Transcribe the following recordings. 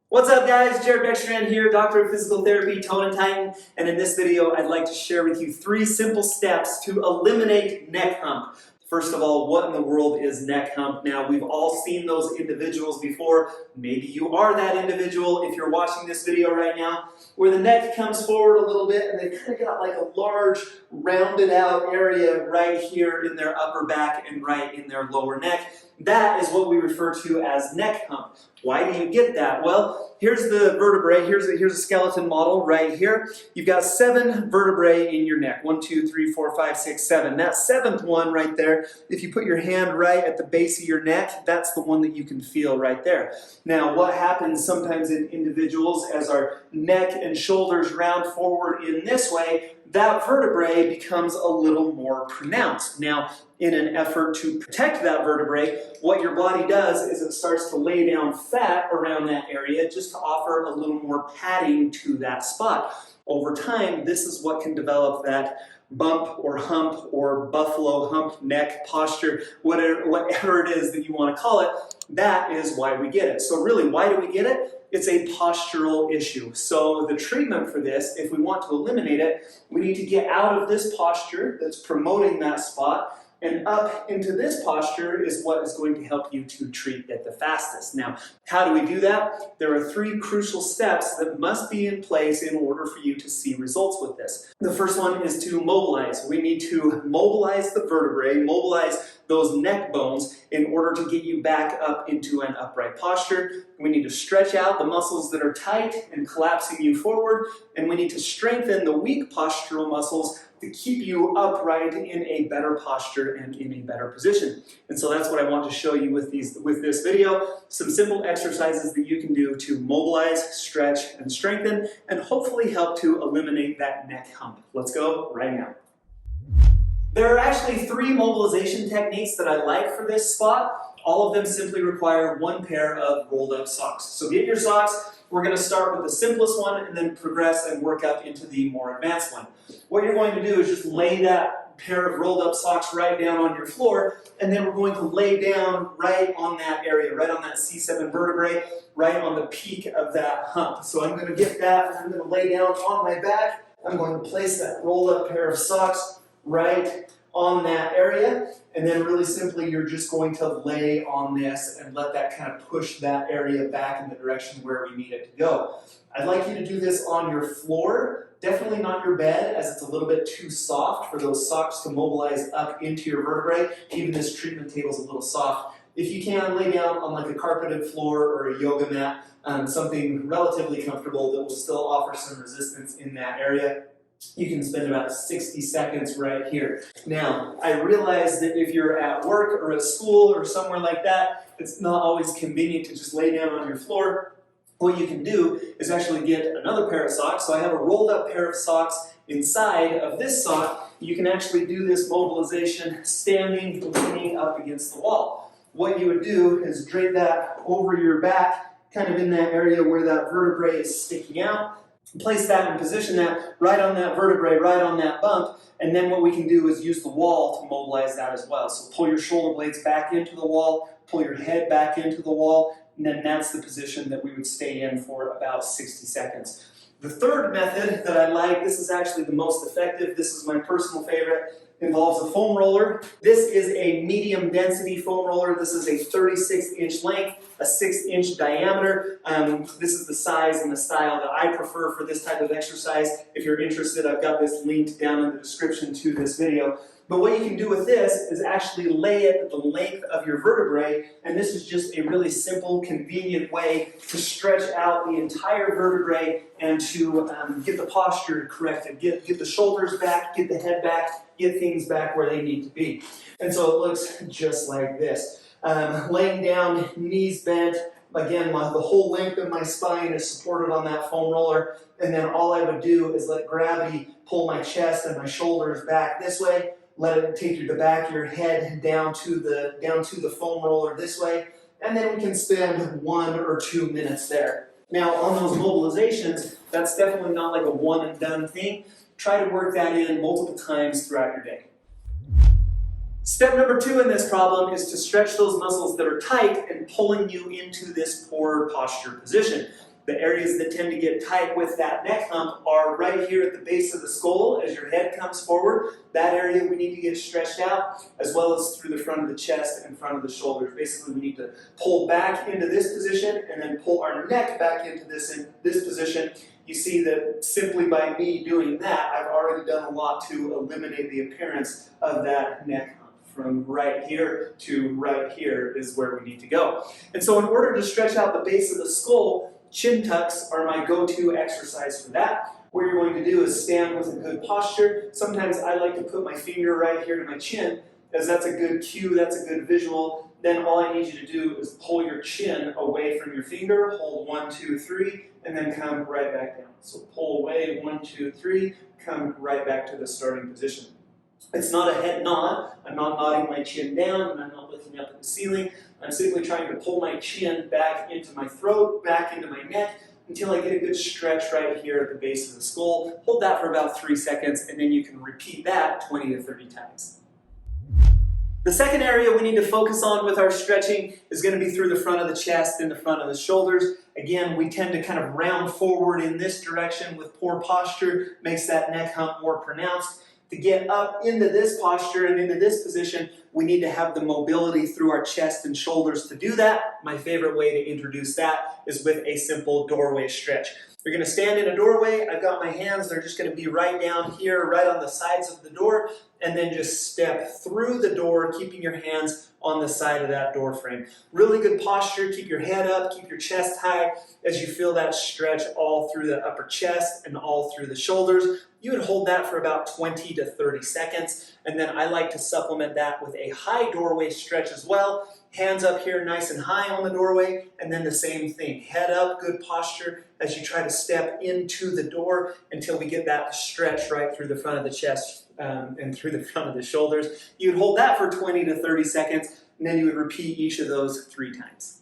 What's up guys, Jared Beckstrand here, Doctor of Physical Therapy, Tone and Tighten, and in this video I'd like to share with you 3 simple steps to eliminate neck hump. First of all, what in the world is neck hump? Now, we've all seen those individuals before. Maybe you are that individual if you're watching this video right now, where the neck comes forward a little bit and they've kind of got like a large rounded out area right here in their upper back and right in their lower neck. That is what we refer to as neck hump. Why do you get that? Well, here's the vertebrae. Here's a skeleton model right here. You've got 7 vertebrae in your neck. 1, 2, 3, 4, 5, 6, 7. That 7th one right there, if you put your hand right at the base of your neck, that's the one that you can feel right there. Now, what happens sometimes in individuals as our neck and shoulders round forward in this way, that vertebrae becomes a little more pronounced. Now, in an effort to protect that vertebrae, what your body does is it starts to lay down fat around that area just to offer a little more padding to that spot. Over time, this is what can develop that bump or hump or buffalo hump neck posture, whatever it is that you want to call it. That is why we get it. So really, why do we get it? It's a postural issue. So the treatment for this, if we want to eliminate it, we need to get out of this posture that's promoting that spot and up into this posture is what is going to help you to treat it the fastest. Now, how do we do that? There are 3 crucial steps that must be in place in order for you to see results with this. The first one is to mobilize. We need to mobilize the vertebrae, mobilize those neck bones in order to get you back up into an upright posture. We need to stretch out the muscles that are tight and collapsing you forward, and we need to strengthen the weak postural muscles to keep you upright in a better posture and in a better position. And so that's what I want to show you with this video. Some simple exercises that you can do to mobilize, stretch, and strengthen, and hopefully help to eliminate that neck hump. Let's go right now. There are actually 3 mobilization techniques that I like for this spot. All of them simply require 1 pair of rolled up socks. So get your socks. We're going to start with the simplest one and then progress and work up into the more advanced one. What you're going to do is just lay that pair of rolled up socks right down on your floor, and then we're going to lay down right on that area, right on that C7 vertebrae, right on the peak of that hump. So I'm going to get that, and I'm going to lay down on my back. I'm going to place that rolled up pair of socks right on that area, and then really simply you're just going to lay on this and let that kind of push that area back in the direction where we need it to go. I'd like you to do this on your floor, definitely not your bed, as it's a little bit too soft for those socks to mobilize up into your vertebrae. Even this treatment table is a little soft. If you can, lay down on like a carpeted floor or a yoga mat, something relatively comfortable that will still offer some resistance in that area. You can spend about 60 seconds right here. Now, I realize that if you're at work or at school or somewhere like that, it's not always convenient to just lay down on your floor. What you can do is actually get another pair of socks. So I have a rolled up pair of socks inside of this sock. You can actually do this mobilization standing, leaning up against the wall. What you would do is drape that over your back, kind of in that area where that vertebrae is sticking out. Place that and position that right on that vertebrae, right on that bump, and then what we can do is use the wall to mobilize that as well. So pull your shoulder blades back into the wall, pull your head back into the wall, and then that's the position that we would stay in for about 60 seconds. The third method that I like, this is actually the most effective, this is my personal favorite, involves a foam roller. This is a medium density foam roller. This is a 36-inch length, a 6-inch diameter. This is the size and the style that I prefer for this type of exercise. If you're interested, I've got this linked down in the description to this video. But what you can do with this is actually lay it at the length of your vertebrae, and this is just a really simple, convenient way to stretch out the entire vertebrae and to get the posture corrected, get the shoulders back, get the head back, get things back where they need to be. And so it looks just like this. Laying down, knees bent. Again, the whole length of my spine is supported on that foam roller, and then all I would do is let gravity pull my chest and my shoulders back this way. Let it take the back of your head down to the foam roller this way, and then we can spend 1 or 2 minutes there. Now, on those mobilizations, that's definitely not like a one and done thing. Try to work that in multiple times throughout your day. Step number 2 in this problem is to stretch those muscles that are tight and pulling you into this poor posture position. The areas that tend to get tight with that neck hump are right here at the base of the skull as your head comes forward. That area we need to get stretched out, as well as through the front of the chest and front of the shoulders. Basically, we need to pull back into this position and then pull our neck back into this position. You see that simply by me doing that, I've already done a lot to eliminate the appearance of that neck hump. From right here to right here is where we need to go. And so in order to stretch out the base of the skull, chin tucks are my go-to exercise for that. What you're going to do is stand with a good posture. Sometimes I like to put my finger right here to my chin, as that's a good cue, that's a good visual. Then all I need you to do is pull your chin away from your finger, hold 1, 2, 3, and then come right back down. So pull away, 1, 2, 3, come right back to the starting position. It's not a head nod. I'm not nodding my chin down, and I'm not looking up at the ceiling. I'm simply trying to pull my chin back into my throat, back into my neck, until I get a good stretch right here at the base of the skull. Hold that for about 3 seconds, and then you can repeat that 20 to 30 times. The second area we need to focus on with our stretching is going to be through the front of the chest and the front of the shoulders. Again, we tend to kind of round forward in this direction with poor posture, makes that neck hump more pronounced. To get up into this posture and into this position, we need to have the mobility through our chest and shoulders to do that. My favorite way to introduce that is with a simple doorway stretch. You're going to stand in a doorway. I've got my hands. They're just going to be right down here, right on the sides of the door, and then just step through the door, keeping your hands on the side of that door frame. Really good posture. Keep your head up, keep your chest high as you feel that stretch all through the upper chest and all through the shoulders. You would hold that for about 20 to 30 seconds, and then I like to supplement that with a high doorway stretch as well. Hands up here nice and high on the doorway, and then the same thing. Head up, good posture as you try to step into the door until we get that stretch right through the front of the chest and through the front of the shoulders. You would hold that for 20 to 30 seconds, and then you would repeat each of those 3 times.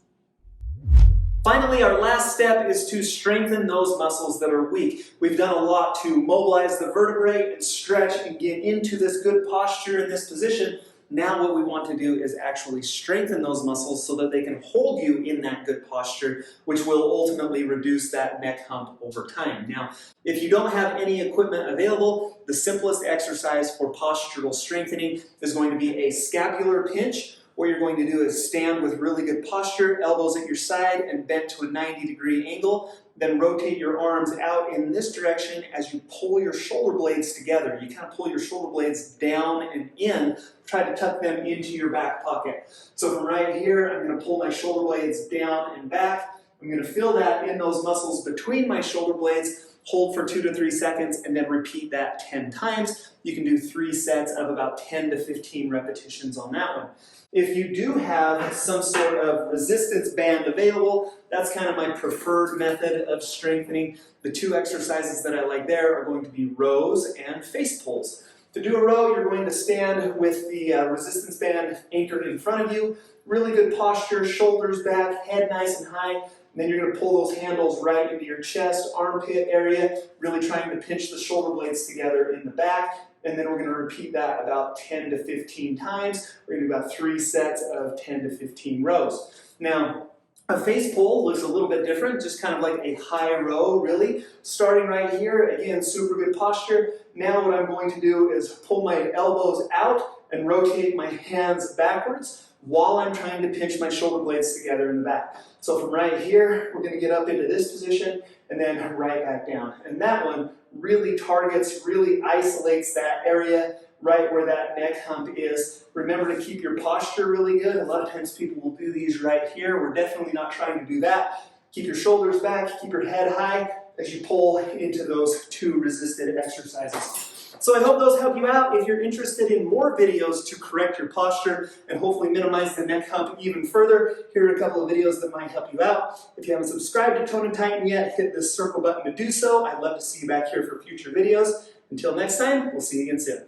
Finally, our last step is to strengthen those muscles that are weak. We've done a lot to mobilize the vertebrae and stretch and get into this good posture in this position. Now what we want to do is actually strengthen those muscles so that they can hold you in that good posture, which will ultimately reduce that neck hump over time. Now, if you don't have any equipment available, the simplest exercise for postural strengthening is going to be a scapular pinch. What you're going to do is stand with really good posture, elbows at your side and bent to a 90-degree angle. Then rotate your arms out in this direction as you pull your shoulder blades together. You kind of pull your shoulder blades down and in, try to tuck them into your back pocket. So from right here, I'm going to pull my shoulder blades down and back. I'm going to feel that in those muscles between my shoulder blades. Hold for 2 to 3 seconds and then repeat that 10 times. You can do 3 sets of about 10 to 15 repetitions on that one. If you do have some sort of resistance band available, that's kind of my preferred method of strengthening. The 2 exercises that I like there are going to be rows and face pulls. To do a row, you're going to stand with the resistance band anchored in front of you. Really good posture, shoulders back, head nice and high. And then you're going to pull those handles right into your chest, armpit area, really trying to pinch the shoulder blades together in the back. And then we're going to repeat that about 10 to 15 times. We're going to do about 3 sets of 10 to 15 rows. Now, a face pull looks a little bit different, just kind of like a high row, really. Starting right here, again, super good posture. Now what I'm going to do is pull my elbows out and rotate my hands backwards while I'm trying to pinch my shoulder blades together in the back. So from right here, we're going to get up into this position and then right back down. And that one really targets, really isolates that area right where that neck hump is. Remember to keep your posture really good. A lot of times people will do these right here. We're definitely not trying to do that. Keep your shoulders back, keep your head high as you pull into those 2 resisted exercises. So I hope those help you out. If you're interested in more videos to correct your posture and hopefully minimize the neck hump even further, here are a couple of videos that might help you out. If you haven't subscribed to Tone and Tighten yet, hit this circle button to do so. I'd love to see you back here for future videos. Until next time, we'll see you again soon.